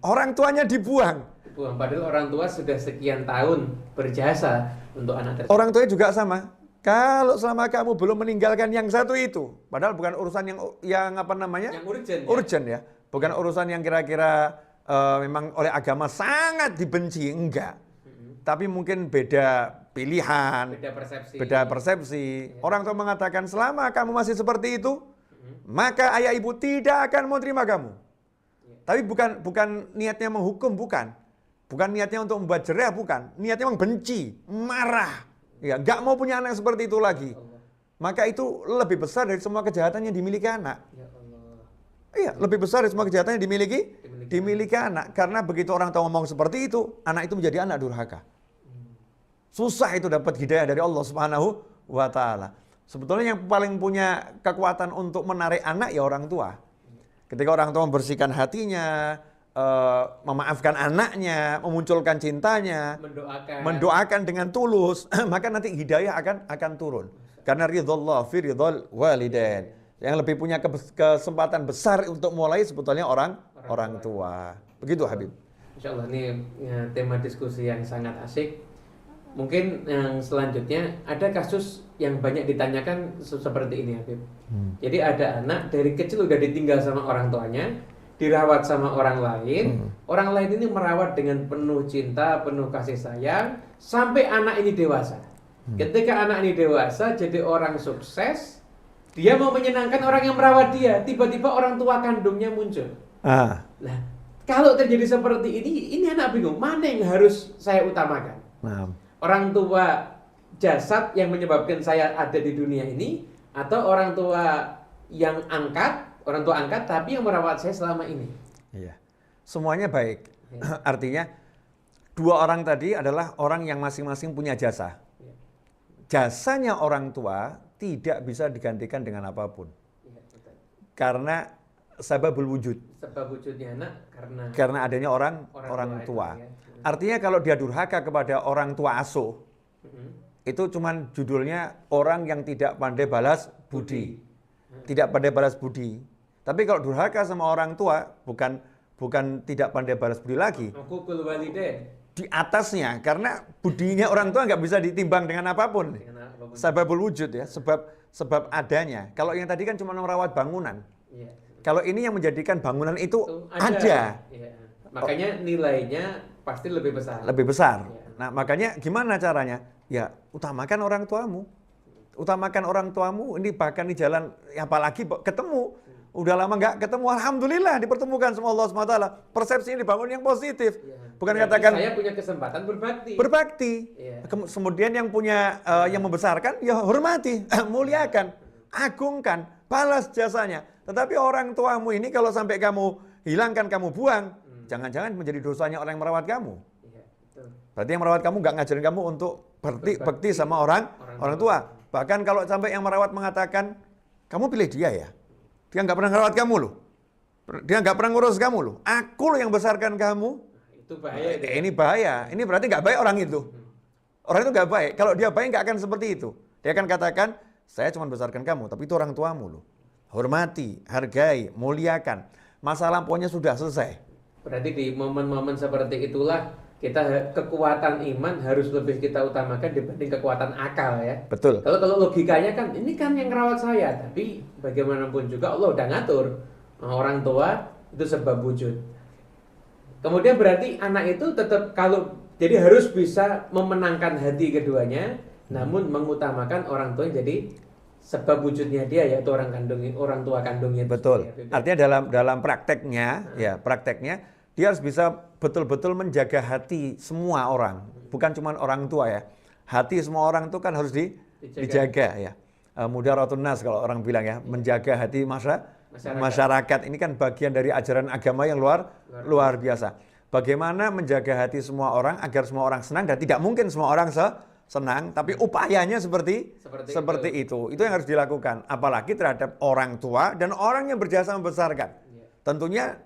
Orang tuanya dibuang. Padahal orang tua sudah sekian tahun berjasa untuk anak tersebut. Orang tuanya juga sama. Kalau selama kamu belum meninggalkan yang satu itu, padahal bukan urusan yang apa namanya? Yang urgent. Urgent ya. Bukan urusan yang kira-kira memang oleh agama sangat dibenci, enggak. Tapi mungkin beda pilihan, beda persepsi. Ya. Orang tua mengatakan selama kamu masih seperti itu, maka ayah ibu tidak akan mau terima kamu. Ya. Tapi bukan niatnya menghukum, bukan niatnya untuk membuat jerah, bukan. Niatnya memang benci, marah, ya, nggak mau punya anak seperti itu lagi. Maka itu lebih besar dari semua kejahatan yang dimiliki anak. Ya Allah. Iya, lebih besar dari semua kejahatan yang dimiliki anak. Karena begitu orang tua ngomong seperti itu, anak itu menjadi anak durhaka. Susah itu dapat hidayah dari Allah Subhanahu wa taala. Sebetulnya yang paling punya kekuatan untuk menarik anak ya orang tua. Ketika orang tua membersihkan hatinya, memaafkan anaknya, memunculkan cintanya, mendoakan dengan tulus, maka nanti hidayah akan turun. Karena ridhullah fi ridhul walidain. Yang lebih punya kesempatan besar untuk mulai sebetulnya orang tua. Begitu Habib. Insyaallah ini ya, tema diskusi yang sangat asik. Mungkin yang selanjutnya ada kasus yang banyak ditanyakan seperti ini Habib. Jadi ada anak dari kecil udah ditinggal sama orang tuanya, dirawat sama orang lain. Orang lain ini merawat dengan penuh cinta, penuh kasih sayang sampai anak ini dewasa. Ketika anak ini dewasa jadi orang sukses, dia mau menyenangkan orang yang merawat dia, tiba-tiba orang tua kandungnya muncul. Nah, kalau terjadi seperti ini anak bingung, mana yang harus saya utamakan? Orang tua jasad yang menyebabkan saya ada di dunia ini, atau orang tua orang tua angkat tapi yang merawat saya selama ini? Iya, semuanya baik. Ya. Artinya dua orang tadi adalah orang yang masing-masing punya jasa. Ya. Jasanya orang tua tidak bisa digantikan dengan apapun. Ya, karena sababul wujud. Sebab wujudnya anak karena adanya orang tua. Ya. Artinya kalau dia durhaka kepada orang tua asuh, itu cuman judulnya orang yang tidak pandai balas budi. Tidak pandai balas budi. Tapi kalau durhaka sama orang tua, bukan tidak pandai balas budi lagi. Di atasnya, karena budinya orang tua nggak bisa ditimbang dengan apapun. Sababul wujud ya, sebab adanya. Kalau yang tadi kan cuma merawat bangunan. Ya. Kalau ini yang menjadikan bangunan itu ada. Ya. Makanya nilainya pasti lebih besar. Lebih besar. Ya. Nah, makanya gimana caranya? Ya, utamakan orang tuamu. Utamakan orang tuamu. Ini bahkan di jalan, apalagi ketemu. Udah lama nggak ketemu, alhamdulillah dipertemukan sama Allah SWT. Persepsi ini dibangun yang positif. Ya. Bukan Berarti katakan saya punya kesempatan berbakti. berbakti. Iya. Kemudian yang punya yang membesarkan ya hormati, muliakan, agungkan, balas jasanya. Tetapi orang tuamu ini kalau sampai kamu hilangkan, kamu buang, jangan-jangan menjadi dosanya orang yang merawat kamu. Iya, betul. Berarti yang merawat kamu nggak ngajarin kamu untuk berbakti sama orang tua. Bahkan kalau sampai yang merawat mengatakan, kamu pilih dia ya. Dia nggak pernah merawat kamu loh. Dia nggak pernah ngurus kamu loh. Aku loh yang besarkan kamu. Itu bahaya itu. Ini bahaya. Ini berarti nggak baik orang itu. Orang itu nggak baik. Kalau dia baik nggak akan seperti itu. Dia akan katakan, saya cuma besarkan kamu, tapi itu orang tuamu loh. Hormati, hargai, muliakan. Masa lampaunya sudah selesai. Berarti di momen-momen seperti itulah kekuatan iman harus lebih kita utamakan dibanding kekuatan akal ya. Betul. Kalau logikanya kan ini kan yang rawat saya, tapi bagaimanapun juga Allah udah ngatur orang tua itu sebab wujud. Kemudian berarti anak itu tetap jadi harus bisa memenangkan hati keduanya, namun mengutamakan orang tua yang jadi sebab wujudnya dia yaitu orang tua kandungnya. Betul. Artinya dalam prakteknya dia harus bisa betul-betul menjaga hati semua orang, bukan cuma orang tua ya. Hati semua orang itu kan harus dijaga ya. Mudaratun nas kalau orang bilang ya, menjaga hati masyarakat. Ini kan bagian dari ajaran agama yang luar biasa. Bagaimana menjaga hati semua orang agar semua orang senang, dan tidak mungkin semua orang senang, tapi upayanya seperti itu. Itu yang harus dilakukan, apalagi terhadap orang tua dan orang yang berjasa membesarkan. Tentunya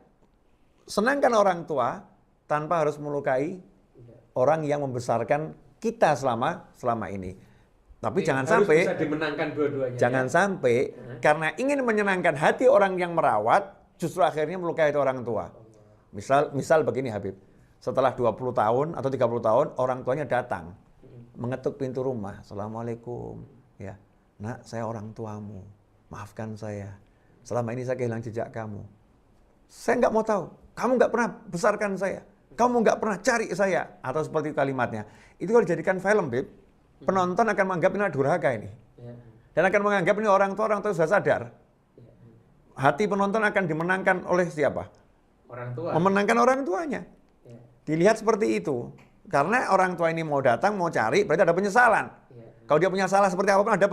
senangkan orang tua tanpa harus melukai orang yang membesarkan kita selama ini. Tapi jangan sampai bisa dimenangkan dua-duanya. Jangan sampai karena ingin menyenangkan hati orang yang merawat, justru akhirnya melukai orang tua. Misal begini Habib, setelah 20 tahun atau 30 tahun orang tuanya datang mengetuk pintu rumah, Assalamualaikum, ya, nak saya orang tuamu, maafkan saya, selama ini saya kehilangan jejak kamu, saya nggak mau tahu, kamu nggak pernah besarkan saya, kamu nggak pernah cari saya, atau seperti kalimatnya, itu kalau dijadikan film, Bib, penonton akan menganggap ini durhaka ini, dan akan menganggap ini orang tua sudah sadar, hati penonton akan dimenangkan oleh siapa? Orang tua. Memenangkan orang tuanya. Dilihat seperti itu. Karena orang tua ini mau datang, mau cari, berarti ada penyesalan. Kalau dia punya salah seperti apapun, ada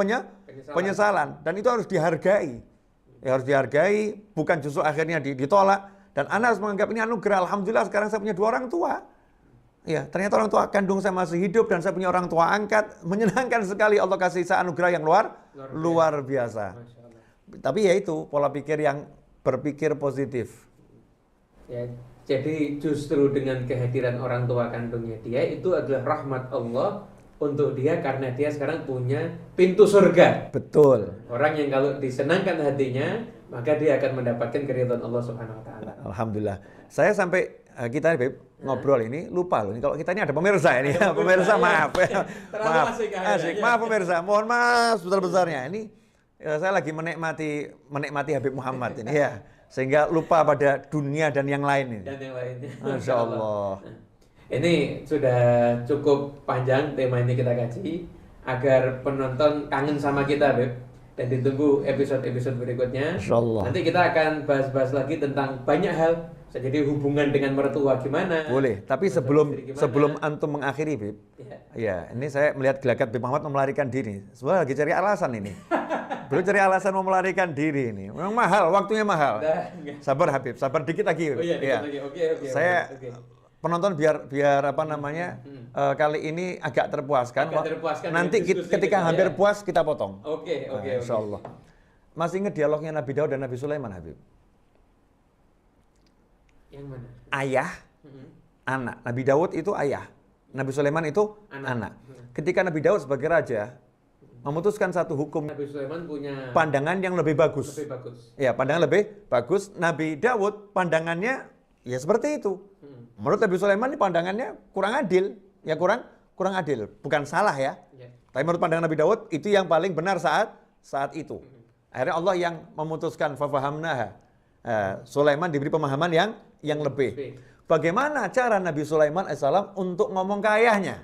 penyesalan. Dan itu harus dihargai. Ya, harus dihargai, bukan justru akhirnya ditolak. Dan anak harus menganggap ini anugerah. Alhamdulillah sekarang saya punya 2 orang tua. Ya, ternyata orang tua kandung saya masih hidup dan saya punya orang tua angkat. Menyenangkan sekali Allah kasih saya anugerah yang luar biasa. Tapi ya itu, pola pikir yang berpikir positif. Ya, jadi justru dengan kehadiran orang tua kandungnya dia itu adalah rahmat Allah untuk dia karena dia sekarang punya pintu surga. Betul. Orang yang kalau disenangkan hatinya maka dia akan mendapatkan keridhaan Allah Subhanahu wa taala. Alhamdulillah. Saya sampai kita Beb, ngobrol ini lupa loh. Ini kalau kita ini ada pemirsa ini ya. Pemirsa maaf. Maaf pemirsa. Mohon maaf sebesar-besarnya. Ini saya lagi menikmati Habib Muhammad ini ya. Sehingga lupa pada dunia dan yang lain ini. Dan yang lainnya. Masya Allah. Ini sudah cukup panjang tema ini kita kaji agar penonton kangen sama kita, Beb. Dan ditunggu episode-episode berikutnya. Masya Allah. Nanti kita akan bahas-bahas lagi tentang banyak hal. Jadi hubungan dengan mertua gimana? Boleh. Tapi sebelum antum mengakhiri, Beb. Ya, ini saya melihat gelagat Beb Muhammad melarikan diri. Sebenarnya lagi cari alasan ini. Belum cari alasan mau melarikan diri ini. Memang mahal, waktunya mahal. Sabar Habib, sabar dikit lagi. Oh iya, dikit lagi. Oke. Saya penonton biar apa namanya kali ini agak terpuaskan. Nanti ketika hampir puas kita potong. Oke. Insyaallah. Masih ingat dialognya Nabi Daud dan Nabi Sulaiman, Habib? Yang mana? Ayah, anak. Nabi Daud itu ayah. Nabi Sulaiman itu anak. Ketika Nabi Daud sebagai raja memutuskan satu hukum, Nabi Sulaiman punya pandangan yang lebih bagus. Ya, pandangan lebih bagus. Nabi Daud pandangannya ya seperti itu. Menurut Nabi Sulaiman ini pandangannya kurang adil. Ya kurang adil. Bukan salah ya. Tapi menurut pandangan Nabi Daud itu yang paling benar saat itu. Akhirnya Allah yang memutuskan fafahamnaha. Sulaiman diberi pemahaman yang lebih. Bagaimana cara Nabi Sulaiman AS untuk ngomong ke ayahnya?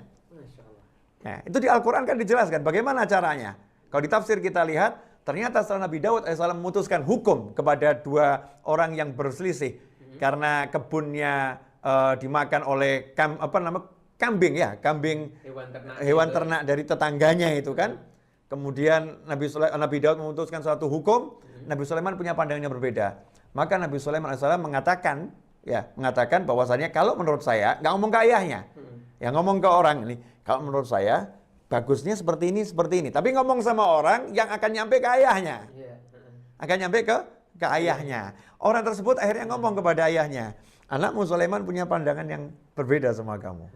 Nah, itu di Al-Quran kan dijelaskan bagaimana caranya. Kalau di tafsir kita lihat, ternyata setelah Nabi Daud AS memutuskan hukum kepada 2 orang yang berselisih karena kebunnya dimakan oleh kambing ya, kambing hewan ternak dari tetangganya itu kan. Kemudian Nabi Daud memutuskan suatu hukum, Nabi Sulaiman punya pandangan yang berbeda. Maka Nabi Sulaiman AS mengatakan bahwasanya kalau menurut saya, nggak ngomong ke ayahnya, ya ngomong ke orang ini, kalau menurut saya bagusnya seperti ini. Tapi ngomong sama orang yang akan nyampe ke ayahnya, akan nyampe ke ayahnya. Orang tersebut akhirnya ngomong kepada ayahnya, anakmu Sulaiman punya pandangan yang berbeda sama kamu,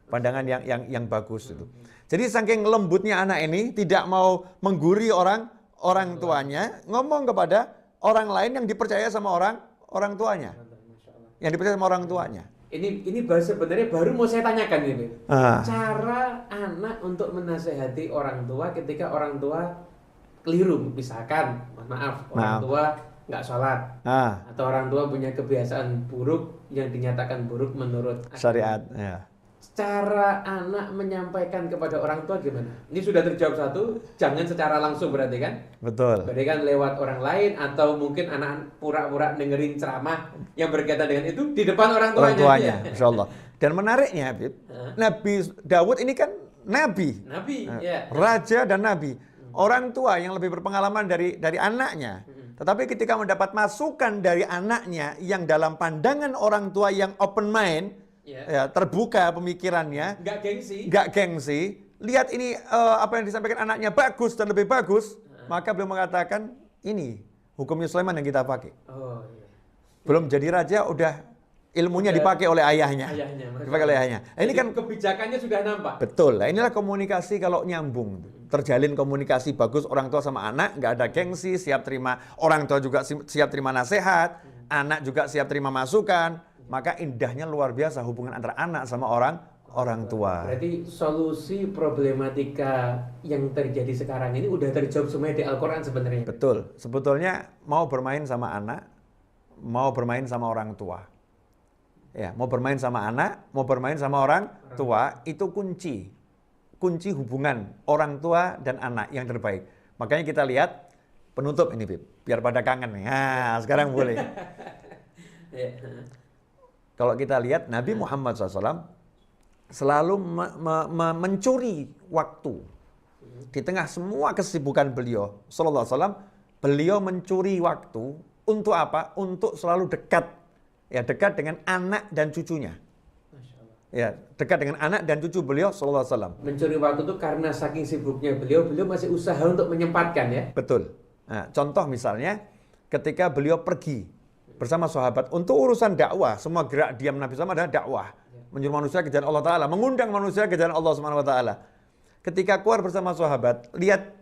pandangan yang bagus itu. Jadi saking lembutnya anak ini tidak mau mengguri orang tuanya, ngomong kepada orang lain yang dipercaya sama orang tuanya. Yang dipercaya sama orang tuanya. Ini sebenarnya baru mau saya tanyakan ini. Cara anak untuk menasehati orang tua ketika orang tua keliru, misalkan, orang tua nggak sholat, atau orang tua punya kebiasaan buruk yang dinyatakan buruk menurut syariat. Ya. Cara anak menyampaikan kepada orang tua gimana? Ini sudah terjawab satu, jangan secara langsung berarti kan? Betul. Berarti kan lewat orang lain atau mungkin anak pura-pura dengerin ceramah yang berkaitan dengan itu di depan orang tuanya. Insya Allah. Dan menariknya, Habib, Nabi Daud ini kan nabi, ya. Raja dan nabi. Orang tua yang lebih berpengalaman dari anaknya. Tetapi ketika mendapat masukan dari anaknya yang dalam pandangan orang tua yang open mind, ya, terbuka pemikirannya, nggak gengsi, lihat ini apa yang disampaikan anaknya bagus dan lebih bagus, maka beliau mengatakan ini hukumnya Sulaiman yang kita pakai. Belum jadi raja udah ilmunya dipakai oleh ayahnya. Dipakai oleh ayahnya. Ini kan kebijakannya sudah nampak. Betul. Nah, inilah komunikasi kalau nyambung. Terjalin komunikasi bagus orang tua sama anak, nggak ada gengsi, siap terima, orang tua juga siap terima nasihat, anak juga siap terima masukan. Maka indahnya luar biasa hubungan antara anak sama orang tua. Berarti solusi problematika yang terjadi sekarang ini udah terjawab semuanya di Al-Quran sebenarnya. Betul. Sebetulnya mau bermain sama anak, mau bermain sama orang tua. Ya, mau bermain sama anak, mau bermain sama orang tua, itu kunci hubungan orang tua dan anak yang terbaik. Makanya kita lihat penutup ini, Bib, biar pada kangen nih. Nah, sekarang boleh. Kalau kita lihat Nabi Muhammad SAW selalu mencuri waktu di tengah semua kesibukan beliau. Sallallahu alaihi wasallam, beliau mencuri waktu untuk apa? Untuk selalu dekat dengan anak dan cucunya. Ya, dekat dengan anak dan cucu beliau Sallallahu alaihi wasallam. Mencuri waktu itu karena saking sibuknya beliau masih usaha untuk menyempatkan ya. Betul. Nah, contoh misalnya ketika beliau pergi bersama sahabat untuk urusan dakwah, semua gerak diam Nabi SAW adalah dakwah, menyuruh manusia ke jalan Allah Taala, mengundang manusia ke jalan Allah Subhanahu Wa Taala. Ketika keluar bersama sahabat, lihat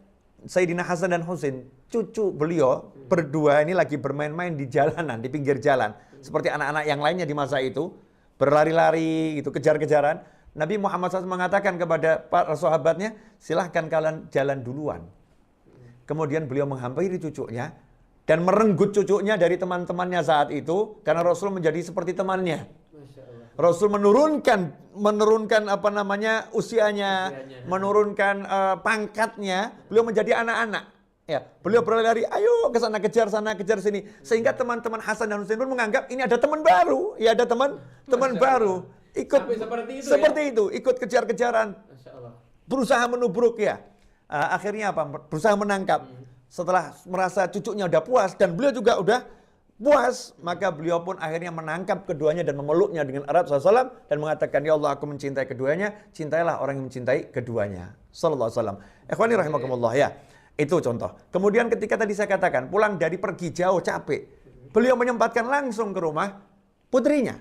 Sayyidina Hasan dan Husain, cucu beliau berdua ini lagi bermain-main di jalanan, di pinggir jalan, seperti anak-anak yang lainnya di masa itu, berlari-lari gitu, kejar-kejaran. Nabi Muhammad SAW mengatakan kepada para sahabatnya, silahkan kalian jalan duluan. Kemudian beliau menghampiri cucunya dan merenggut cucunya dari teman-temannya saat itu, karena Rasul menjadi seperti temannya. Rasul menurunkan usianya, menurunkan pangkatnya, beliau menjadi anak-anak. Ya, beliau berlari, ayo ke sana kejar sini, sehingga teman-teman Hasan dan Husain pun menganggap ini ada teman baru, ya ada teman baru, ikut seperti itu, ikut kejar-kejaran, berusaha menubruk ya. Akhirnya apa? Berusaha menangkap. Setelah merasa cucunya udah puas dan beliau juga udah puas, maka beliau pun akhirnya menangkap keduanya dan memeluknya dengan erat SAW dan mengatakan, ya Allah, aku mencintai keduanya, cintailah orang yang mencintai keduanya. Sallallahu alaihi wasallam. Ikhwani rahimakumullah ya. Itu contoh. Kemudian ketika tadi saya katakan pulang dari pergi jauh capek, beliau menyempatkan langsung ke rumah putrinya.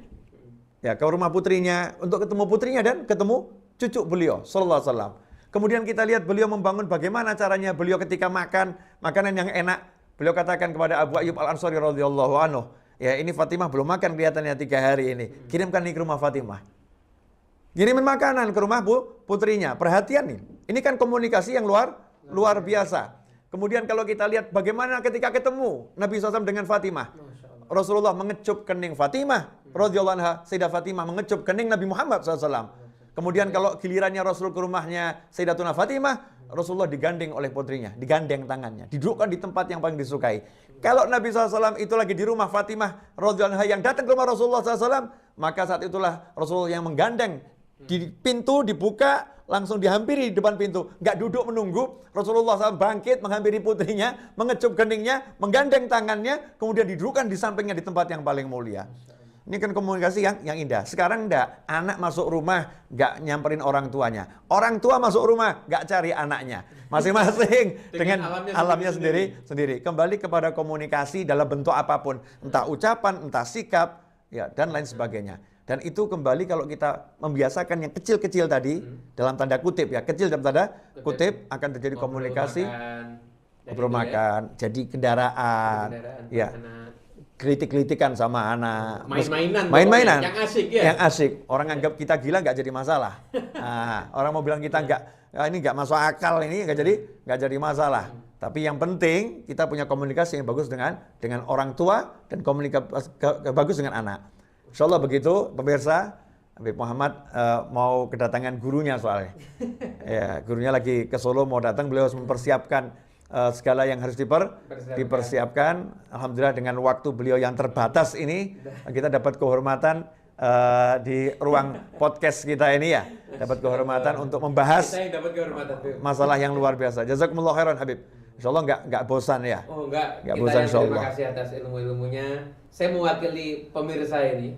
Ya, ke rumah putrinya untuk ketemu putrinya dan ketemu cucu beliau sallallahu alaihi wasallam. Kemudian kita lihat beliau membangun bagaimana caranya beliau ketika makan makanan yang enak. Beliau katakan kepada Abu Ayyub Al-Ansari radhiyallahu anhu, ya ini Fatimah belum makan kelihatannya 3 hari ini. Kirimkan nih ke rumah Fatimah. Kirimin makanan ke rumah putrinya. Perhatian nih. Ini kan komunikasi yang luar biasa. Kemudian kalau kita lihat bagaimana ketika ketemu Nabi SAW dengan Fatimah. Rasulullah mengecup kening Fatimah radhiyallahu anha, Sayyidah Fatimah mengecup kening Nabi Muhammad SAW. Kemudian kalau gilirannya Rasul ke rumahnya Sayyidatuna Fatimah, Rasulullah digandeng oleh putrinya, digandeng tangannya, didudukkan di tempat yang paling disukai. Kalau Nabi SAW itu lagi di rumah Fatimah radhiyallahu anha yang datang ke rumah Rasulullah SAW, maka saat itulah Rasulullah yang menggandeng di pintu dibuka, langsung dihampiri di depan pintu, nggak duduk menunggu. Rasulullah SAW bangkit menghampiri putrinya, mengecup keningnya, menggandeng tangannya, kemudian didudukkan di sampingnya di tempat yang paling mulia. Ini kan komunikasi yang indah. Sekarang enggak, anak masuk rumah nggak nyamperin orang tuanya, orang tua masuk rumah nggak cari anaknya, masing-masing dengan alamnya sendiri. Kembali kepada komunikasi dalam bentuk apapun, entah ucapan, entah sikap, ya dan lain sebagainya. Dan itu kembali kalau kita membiasakan yang kecil-kecil tadi, dalam tanda kutip ya, kecil dalam tanda kutip, akan terjadi komunikasi, ngobrol makan, jadi kendaraan, ya, kritik-kritikan sama anak, main-mainan, yang asik ya. Yang asik. Orang anggap kita gila nggak jadi masalah. Nah, orang mau bilang kita ini nggak masuk akal, ini nggak jadi masalah. Tapi yang penting kita punya komunikasi yang bagus dengan orang tua dan komunikasi bagus dengan anak. Insya Allah begitu, pemirsa. Habib Muhammad mau kedatangan gurunya soalnya. Ya, gurunya lagi ke Solo mau datang, beliau harus mempersiapkan segala yang harus dipersiapkan. Alhamdulillah dengan waktu beliau yang terbatas ini, kita dapat kehormatan di ruang podcast kita ini ya. Dapat kehormatan untuk membahas masalah yang luar biasa. Jazakumullah khairan Habib. Insya Allah nggak bosan ya. Oh enggak, kita bosan, terima kasih atas ilmu-ilmunya. Saya mewakili pemirsa ini.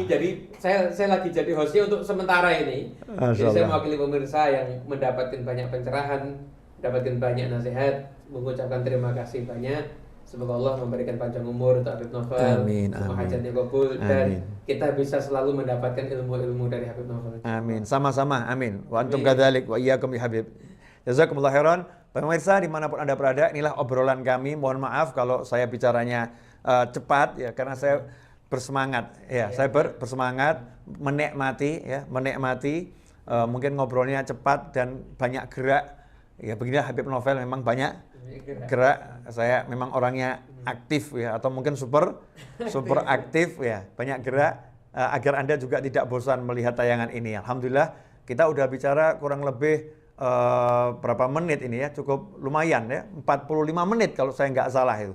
Jadi saya lagi jadi hostnya untuk sementara ini. Jadi saya mewakili pemirsa yang mendapatkan banyak pencerahan, mendapatkan banyak nasihat, mengucapkan terima kasih banyak. Semoga Allah memberikan panjang umur untuk Habib Novel, semua hajatnya kabul, dan kita bisa selalu mendapatkan ilmu-ilmu dari Habib Novel. Amin, sama-sama, amin. Wa antum kadzalik wa iyyakum ya Habib. Jazakumullah khairan. Pemirsa dimanapun Anda berada, inilah obrolan kami. Mohon maaf kalau saya bicaranya cepat ya, karena saya bersemangat ya. Saya bersemangat menikmati mungkin ngobrolnya cepat dan banyak gerak. Ya beginilah Habib Novel, memang banyak gerak. Saya memang orangnya aktif ya, atau mungkin super aktif ya, banyak gerak agar Anda juga tidak bosan melihat tayangan ini. Alhamdulillah kita udah bicara kurang lebih berapa menit ini ya, cukup lumayan ya, 45 menit kalau saya nggak salah itu.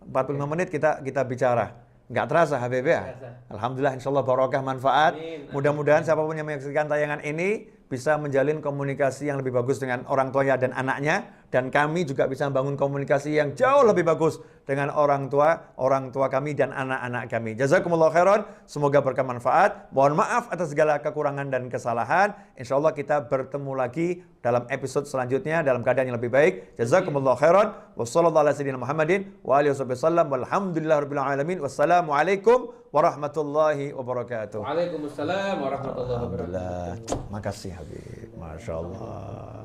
45 menit kita bicara. Nggak terasa Habib ya. Alhamdulillah, insya Allah barokah, manfaat. Mudah-mudahan siapapun yang menyaksikan tayangan ini bisa menjalin komunikasi yang lebih bagus dengan orang tuanya dan anaknya, dan kami juga bisa membangun komunikasi yang jauh lebih bagus dengan orang tua kami dan anak-anak kami. Jazakumullah khairan, semoga berkah manfaat. Mohon maaf atas segala kekurangan dan kesalahan. Insya Allah kita bertemu lagi dalam episode selanjutnya dalam keadaan yang lebih baik. Jazakumullah khairan. Wassallallahu ala sayyidina Muhammadin wa alihi wasallam. Walhamdulillahirabbil alamin. Wassalamualaikum warahmatullahi wabarakatuh. Waalaikumsalam warahmatullahi wabarakatuh. Makasih Habib. Masya Allah.